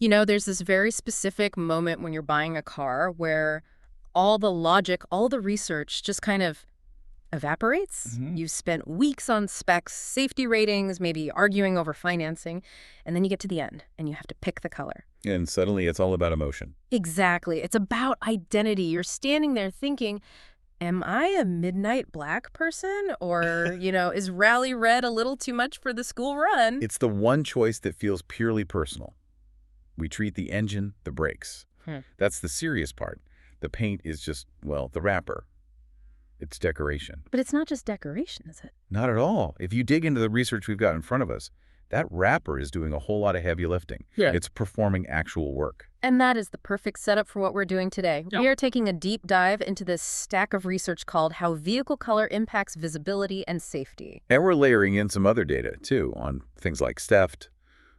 You know, there's this very specific moment when you're buying a car where all the logic, all the research just kind of evaporates. Hmm. You've spent weeks on specs, safety ratings, maybe arguing over financing, and then you get to the end and you have to pick the color. And suddenly it's all about emotion. Exactly. It's about identity. You're standing there thinking, am I a midnight black person? Or, is rally red a little too much for the school run? It's the one choice that feels purely personal. We treat the engine, the brakes. That's the serious part. The paint is just, well, the wrapper. It's decoration. But it's not just decoration, is it? Not at all. If you dig into the research we've got in front of us, that wrapper is doing a whole lot of heavy lifting. Yeah. It's performing actual work. And that is the perfect setup for what we're doing today. Yep. We are taking a deep dive into this stack of research called How Vehicle Color Impacts Visibility and Safety. And we're layering in some other data, too, on things like theft,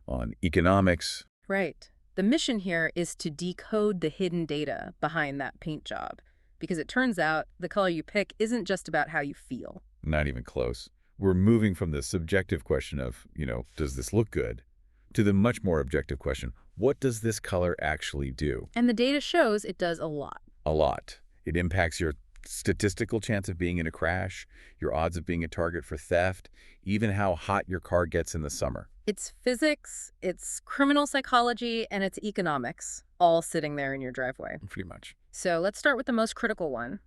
on economics. Right. The mission here is to decode the hidden data behind that paint job. Because it turns out the color you pick isn't just about how you feel. Not even close. We're moving from the subjective question of, does this look good, to the much more objective question, what does this color actually do? And the data shows it does a lot. A lot. It impacts your statistical chance of being in a crash, your odds of being a target for theft, even how hot your car gets in the summer. It's physics, it's criminal psychology, and it's economics, all sitting there in your driveway. Pretty much. So let's start with the most critical one,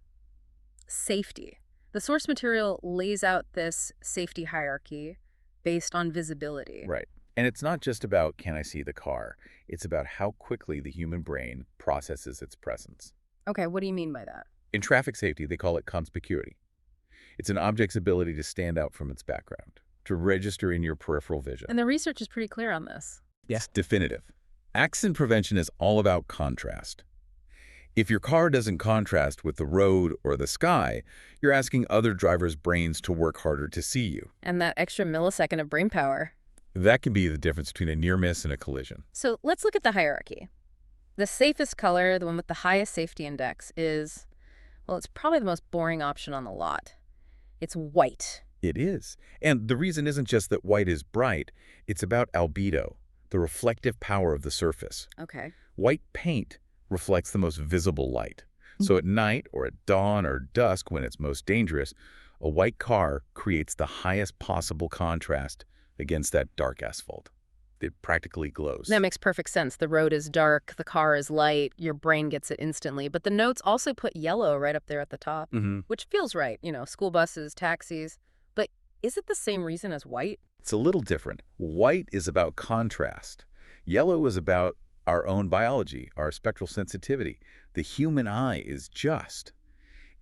safety. The source material lays out this safety hierarchy based on visibility. Right. And it's not just about, can I see the car? It's about how quickly the human brain processes its presence. Okay, what do you mean by that? In traffic safety, they call it conspicuity. It's an object's ability to stand out from its background, to register in your peripheral vision. And the research is pretty clear on this. It's definitive. Accident prevention is all about contrast. If your car doesn't contrast with the road or the sky, you're asking other drivers' brains to work harder to see you. And that extra millisecond of brain power. That can be the difference between a near miss and a collision. So let's look at the hierarchy. The safest color, the one with the highest safety index, is, well, it's probably the most boring option on the lot. It's white. It is. And the reason isn't just that white is bright, it's about albedo, the reflective power of the surface. Okay. White paint reflects the most visible light. So at night or at dawn or dusk when it's most dangerous, a white car creates the highest possible contrast against that dark asphalt. It practically glows. That makes perfect sense. The road is dark, the car is light, your brain gets it instantly. But the notes also put yellow right up there at the top, which feels right. School buses, taxis. But is it the same reason as white? It's a little different. White is about contrast. Yellow is about our own biology, our spectral sensitivity. The human eye is just.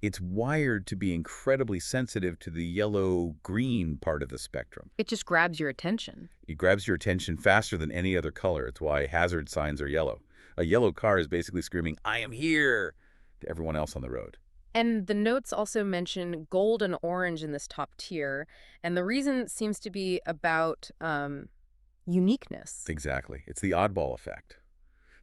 It's wired to be incredibly sensitive to the yellow-green part of the spectrum. It just grabs your attention. It grabs your attention faster than any other color. It's why hazard signs are yellow. A yellow car is basically screaming, "I am here," to everyone else on the road. And the notes also mention gold and orange in this top tier. And the reason seems to be about uniqueness. Exactly. It's the oddball effect.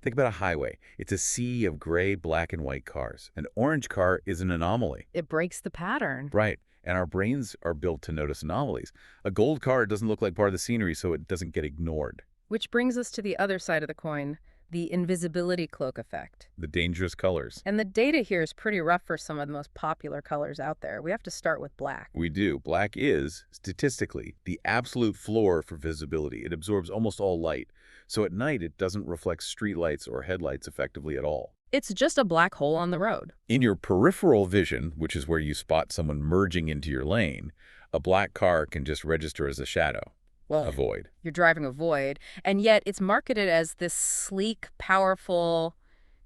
Think about a highway. It's a sea of gray, black, and white cars. An orange car is an anomaly. It breaks the pattern. Right. And our brains are built to notice anomalies. A gold car doesn't look like part of the scenery, so it doesn't get ignored. Which brings us to the other side of the coin, the invisibility cloak effect. The dangerous colors. And the data here is pretty rough for some of the most popular colors out there. We have to start with black. We do. Black is, statistically, the absolute floor for visibility. It absorbs almost all light. So at night, it doesn't reflect streetlights or headlights effectively at all. It's just a black hole on the road. In your peripheral vision, which is where you spot someone merging into your lane, a black car can just register as a shadow. A void. You're driving a void, and yet it's marketed as this sleek, powerful,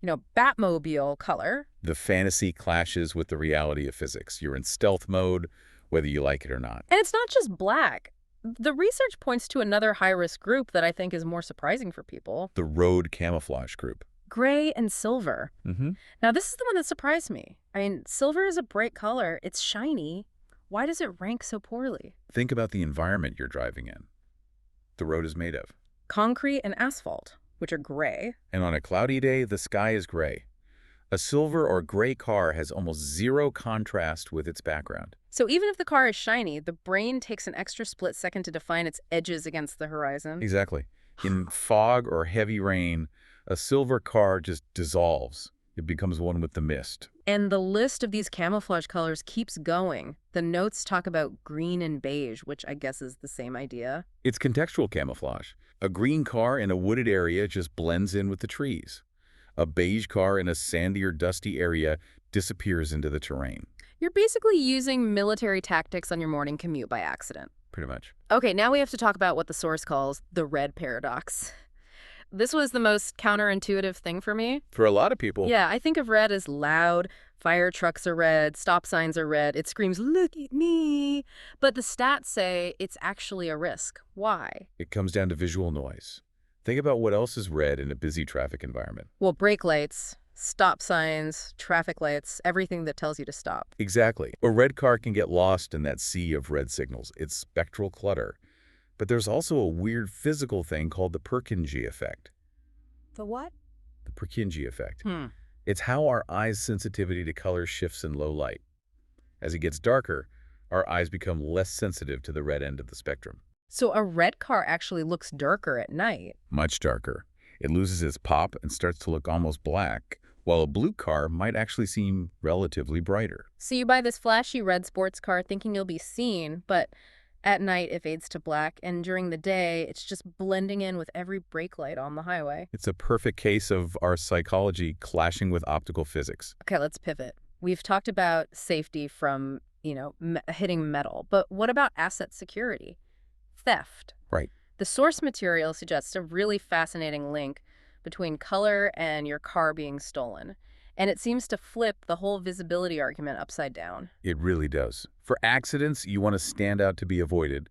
Batmobile color. The fantasy clashes with the reality of physics. You're in stealth mode, whether you like it or not. And it's not just black. The research points to another high-risk group that I think is more surprising for people. The road camouflage group. Gray and silver. Mm-hmm. Now, this is the one that surprised me. I mean, silver is a bright color. It's shiny. Why does it rank so poorly? Think about the environment you're driving in. The road is made of concrete and asphalt, which are gray. And on a cloudy day, the sky is gray. A silver or gray car has almost zero contrast with its background. So even if the car is shiny, the brain takes an extra split second to define its edges against the horizon. Exactly. In fog or heavy rain, a silver car just dissolves. It becomes one with the mist. And the list of these camouflage colors keeps going. The notes talk about green and beige, which I guess is the same idea. It's contextual camouflage. A green car in a wooded area just blends in with the trees. A beige car in a sandy or dusty area disappears into the terrain. You're basically using military tactics on your morning commute by accident. Pretty much. Okay, now we have to talk about what the source calls the red paradox. This was the most counterintuitive thing for me. For a lot of people, Yeah, I think of red as loud. Fire trucks are red, stop signs are red. It screams, "Look at me." But the stats say it's actually a risk. Why? it comes down to visual noise. Think about what else is red in a busy traffic environment. Well, brake lights, stop signs, traffic lights, everything that tells you to stop. Exactly. A red car can get lost in that sea of red signals. It's spectral clutter. But there's also a weird physical thing called the Purkinje effect. The what? The Purkinje effect. Hmm. It's how our eyes' sensitivity to color shifts in low light. As it gets darker, our eyes become less sensitive to the red end of the spectrum. So a red car actually looks darker at night. Much darker. It loses its pop and starts to look almost black, while a blue car might actually seem relatively brighter. So you buy this flashy red sports car thinking you'll be seen, but at night it fades to black, and during the day it's just blending in with every brake light on the highway. It's a perfect case of our psychology clashing with optical physics. Okay, let's pivot. We've talked about safety from, hitting metal, but what about asset security? Theft. Right. The source material suggests a really fascinating link between color and your car being stolen. And it seems to flip the whole visibility argument upside down. It really does. For accidents, you want to stand out to be avoided.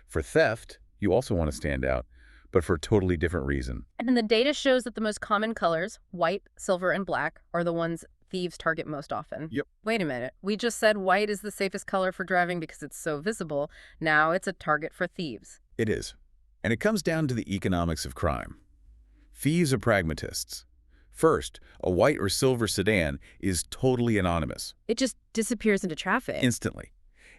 For theft, you also want to stand out, but for a totally different reason. And the data shows that the most common colors, white, silver, and black, are the ones thieves target most often. Yep. Wait a minute. We just said white is the safest color for driving because it's so visible. Now it's a target for thieves. It is. And it comes down to the economics of crime. Thieves are pragmatists. First, a white or silver sedan is totally anonymous. It just disappears into traffic. Instantly.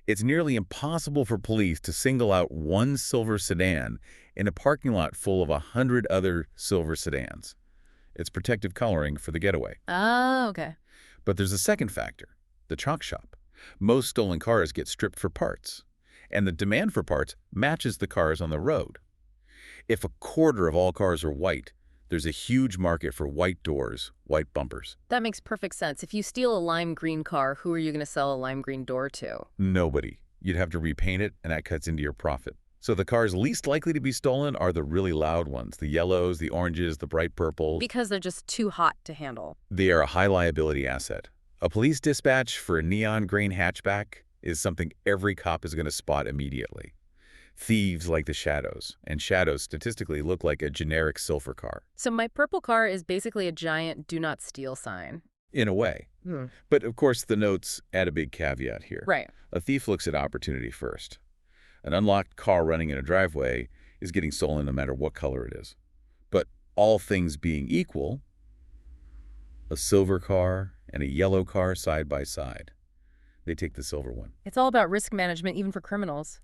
It's nearly impossible for police to single out one silver sedan in a parking lot full of 100 other silver sedans. It's protective coloring for the getaway. Oh, okay. But there's a second factor, the chalk shop. Most stolen cars get stripped for parts, and the demand for parts matches the cars on the road. If a quarter of all cars are white, there's a huge market for white doors, white bumpers. That makes perfect sense. If you steal a lime green car, who are you going to sell a lime green door to? Nobody. You'd have to repaint it, and that cuts into your profit. So the cars least likely to be stolen are the really loud ones, the yellows, the oranges, the bright purples. Because they're just too hot to handle. They are a high liability asset. A police dispatch for a neon green hatchback is something every cop is going to spot immediately. Thieves like the shadows, and shadows statistically look like a generic silver car. So my purple car is basically a giant do not steal sign. In a way. Hmm. But of course the notes add a big caveat here. Right. A thief looks at opportunity first. An unlocked car running in a driveway is getting stolen no matter what color it is. But all things being equal, a silver car and a yellow car side by side. They take the silver one. It's all about risk management, even for criminals.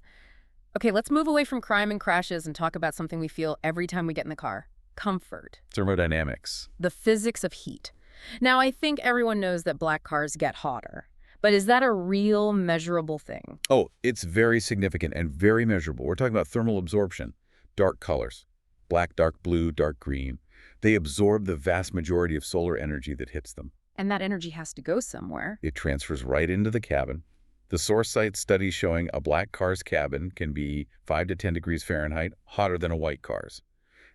Okay, let's move away from crime and crashes and talk about something we feel every time we get in the car. Comfort. Thermodynamics. The physics of heat. Now, I think everyone knows that black cars get hotter. But is that a real measurable thing? Oh, it's very significant and very measurable. We're talking about thermal absorption. Dark colors. Black, dark blue, dark green. They absorb the vast majority of solar energy that hits them. And that energy has to go somewhere. It transfers right into the cabin. The source cites studies showing a black car's cabin can be 5 to 10 degrees Fahrenheit hotter than a white car's.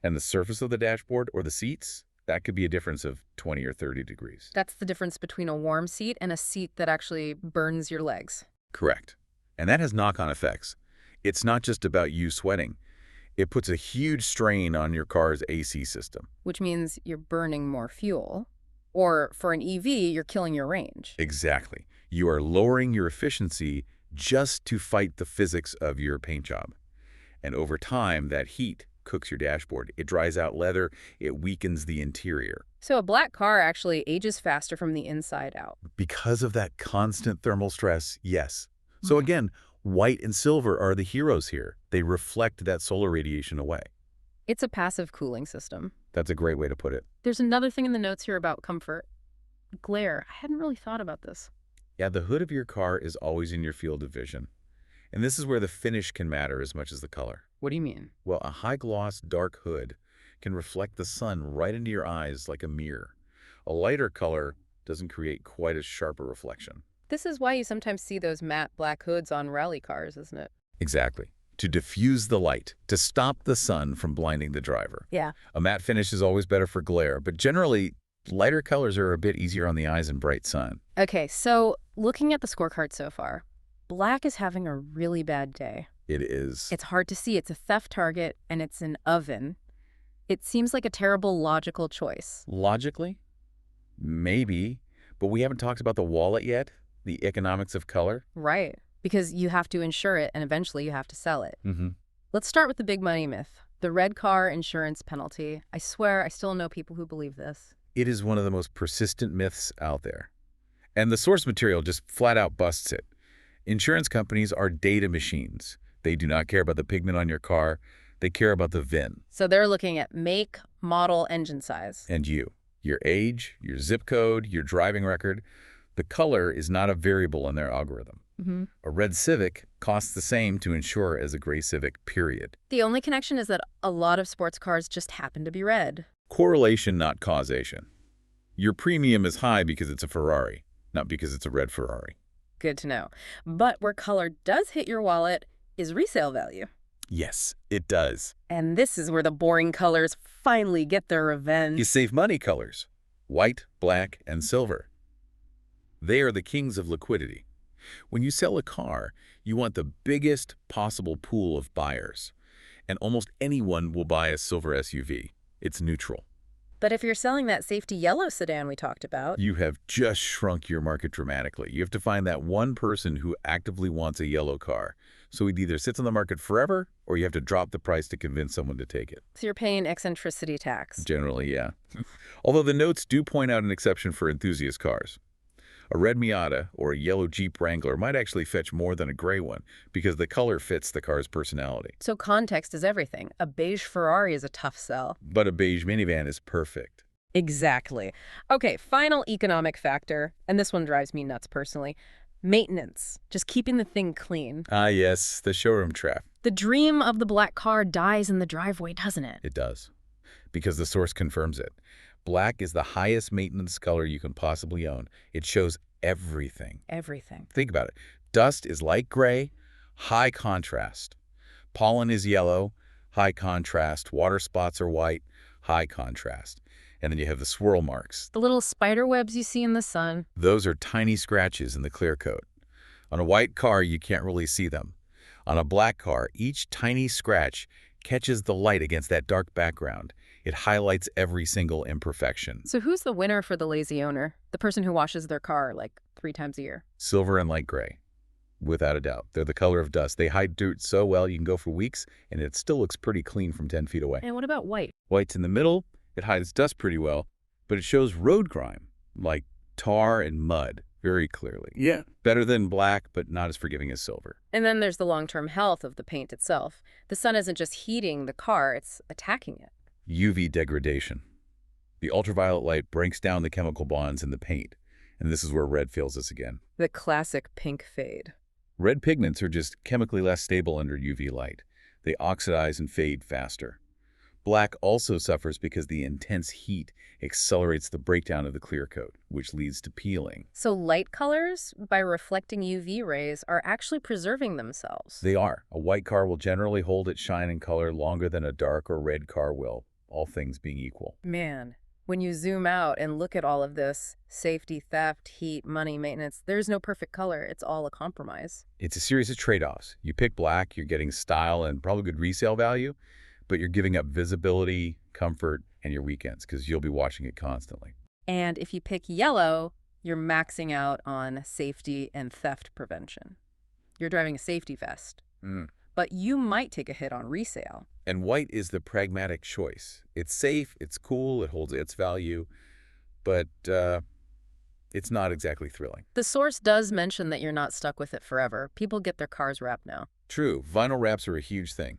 And the surface of the dashboard or the seats, that could be a difference of 20 or 30 degrees. That's the difference between a warm seat and a seat that actually burns your legs. Correct. And that has knock-on effects. It's not just about you sweating. It puts a huge strain on your car's AC system. Which means you're burning more fuel. Or for an EV, you're killing your range. Exactly. You are lowering your efficiency just to fight the physics of your paint job. And over time, that heat cooks your dashboard. It dries out leather. It weakens the interior. So a black car actually ages faster from the inside out. Because of that constant thermal stress, yes. So again, white and silver are the heroes here. They reflect that solar radiation away. It's a passive cooling system. That's a great way to put it. There's another thing in the notes here about comfort. Glare. I hadn't really thought about this. Yeah, the hood of your car is always in your field of vision. And this is where the finish can matter as much as the color. What do you mean? Well, a high-gloss, dark hood can reflect the sun right into your eyes like a mirror. A lighter color doesn't create quite as sharp a reflection. This is why you sometimes see those matte black hoods on rally cars, isn't it? Exactly. To diffuse the light, to stop the sun from blinding the driver. Yeah. A matte finish is always better for glare, but generally, lighter colors are a bit easier on the eyes in bright sun. Okay, so looking at the scorecard so far, black is having a really bad day. It is. It's hard to see. It's a theft target, and it's an oven. It seems like a terrible logical choice. Logically? Maybe. But we haven't talked about the wallet yet, the economics of color. Right, because you have to insure it, and eventually you have to sell it. Mm-hmm. Let's start with the big money myth, the red car insurance penalty. I swear I still know people who believe this. It is one of the most persistent myths out there. And the source material just flat out busts it. Insurance companies are data machines. They do not care about the pigment on your car. They care about the VIN. So they're looking at make, model, engine size. And you. Your age, your zip code, your driving record. The color is not a variable in their algorithm. Mm-hmm. A red Civic costs the same to insure as a gray Civic, period. The only connection is that a lot of sports cars just happen to be red. Correlation, not causation. Your premium is high because it's a Ferrari, not because it's a red Ferrari. Good to know. But where color does hit your wallet is resale value. Yes, it does. And this is where the boring colors finally get their revenge. You save money colors. White, black, and silver. They are the kings of liquidity. When you sell a car, you want the biggest possible pool of buyers. And almost anyone will buy a silver SUV. It's neutral. But if you're selling that safety yellow sedan we talked about, You have just shrunk your market dramatically. You have to find that one person who actively wants a yellow car. So it either sits on the market forever, or you have to drop the price to convince someone to take it. so you're paying eccentricity tax. Generally, yeah. Although the notes do point out an exception for enthusiast cars. A red Miata or a yellow Jeep Wrangler might actually fetch more than a gray one because the color fits the car's personality. So context is everything. A beige Ferrari is a tough sell. But a beige minivan is perfect. Exactly. Okay, final economic factor, and this one drives me nuts personally. Maintenance. Just keeping the thing clean. Ah, yes, the showroom trap. The dream of the black car dies in the driveway, doesn't it? It does. Because the source confirms it. Black is the highest maintenance color you can possibly own. It shows everything. Everything. Think about it. Dust is light gray, high contrast. Pollen is yellow, high contrast. Water spots are white, high contrast. And then you have the swirl marks. The little spider webs you see in the sun. Those are tiny scratches in the clear coat. On a white car, you can't really see them. On a black car, each tiny scratch catches the light against that dark background. It highlights every single imperfection. So who's the winner for the lazy owner? The person who washes their car like 3 times a year. Silver and light gray. Without a doubt. They're the color of dust. They hide dirt so well you can go for weeks, and it still looks pretty clean from 10 feet away. And what about white? White's in the middle. It hides dust pretty well, but it shows road grime, like tar and mud, very clearly. Yeah. Better than black, but not as forgiving as silver. And then there's the long-term health of the paint itself. The sun isn't just heating the car, it's attacking it. UV degradation. The ultraviolet light breaks down the chemical bonds in the paint, and this is where red fails us again. The classic pink fade. Red pigments are just chemically less stable under UV light. They oxidize and fade faster. Black also suffers because the intense heat accelerates the breakdown of the clear coat, which leads to peeling. So light colors, by reflecting UV rays, are actually preserving themselves. They are. A white car will generally hold its shine and color longer than a dark or red car will, all things being equal. Man, when you zoom out and look at all of this, safety, theft, heat, money, maintenance, there's no perfect color. It's all a compromise. It's a series of trade-offs. You pick black, you're getting style and probably good resale value, but you're giving up visibility, comfort, and your weekends because you'll be watching it constantly. And if you pick yellow, you're maxing out on safety and theft prevention. You're driving a safety vest. But you might take a hit on resale. And white is the pragmatic choice. It's safe, it's cool, it holds its value, but it's not exactly thrilling. The source does mention that you're not stuck with it forever. People get their cars wrapped now. True, vinyl wraps are a huge thing.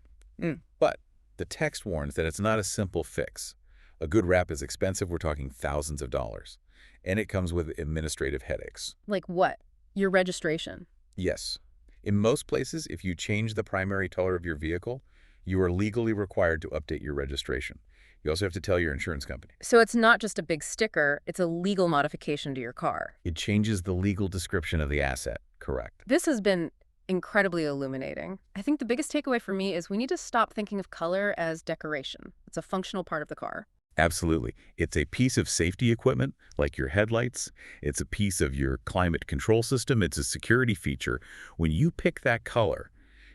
But The text warns that it's not a simple fix. A good wrap is expensive, we're talking thousands of dollars. And it comes with administrative headaches. Like what? Your registration. Yes. In most places, if you change the primary color of your vehicle, you are legally required to update your registration. You also have to tell your insurance company. So it's not just a big sticker, it's a legal modification to your car. It changes the legal description of the asset, correct? This has been incredibly illuminating. I think the biggest takeaway for me is we need to stop thinking of color as decoration. It's a functional part of the car. Absolutely. It's a piece of safety equipment, like your headlights. It's a piece of your climate control system. It's a security feature. When you pick that color,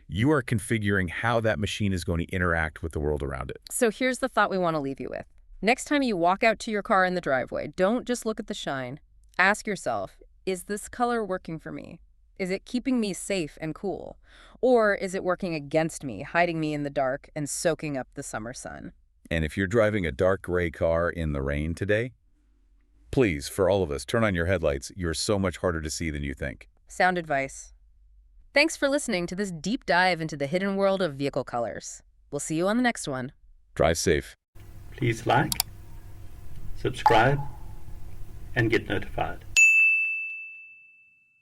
you are configuring how that machine is going to interact with the world around it. So here's the thought we want to leave you with. Next time you walk out to your car in the driveway, don't just look at the shine. Ask yourself, is this color working for me? Is it keeping me safe and cool? Or is it working against me, hiding me in the dark and soaking up the summer sun? And if you're driving a dark gray car in the rain today, please, for all of us, turn on your headlights. You're so much harder to see than you think. Sound advice. Thanks for listening to this deep dive into the hidden world of vehicle colors. We'll see you on the next one. Drive safe. Please like, subscribe, and get notified.